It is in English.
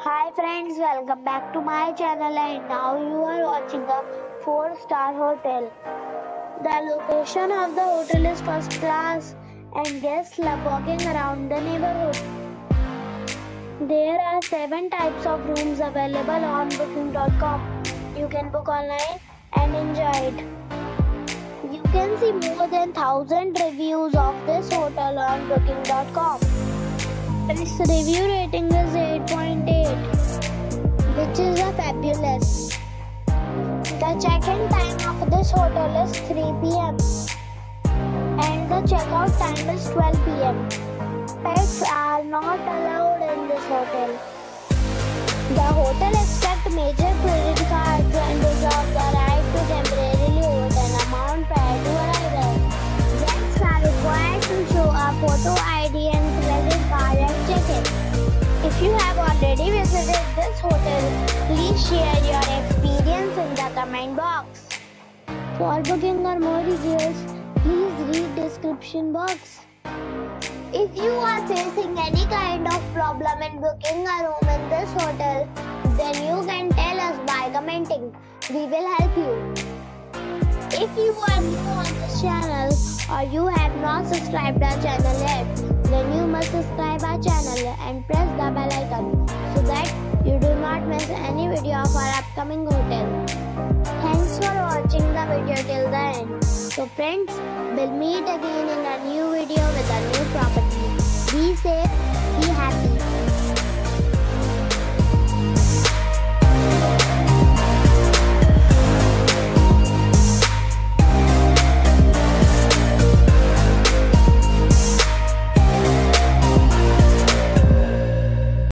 Hi friends, welcome back to my channel and now you are watching a 4-star hotel. The location of the hotel is first class and guests love walking around the neighborhood. There are 7 types of rooms available on booking.com. You can book online and enjoy it. You can see more than 1000 reviews of this hotel on booking.com. Its review rating is 8.8, which is a fabulous. The check-in time of this hotel is 3 p.m. and the check-out time is 12 p.m. Pets are not allowed in this hotel. The hotel accepts major credit cards and reserves the right to temporarily hold an amount prior to arrival. Guests are required to show a photo ID and credit card at check-in. If you have already visited this hotel, please share your experience in the comment box. For booking or more details, please read description box. If you are facing any kind of problem in booking a room in this hotel, then you can tell us by commenting. We will help you. If you are new on this channel or you have not subscribed our channel yet, then you must subscribe our channel and press the bell icon so that you do not miss any video of our upcoming hotel. Thanks for watching the video till the end. So friends, we'll meet again in a new video with a new property. Be safe.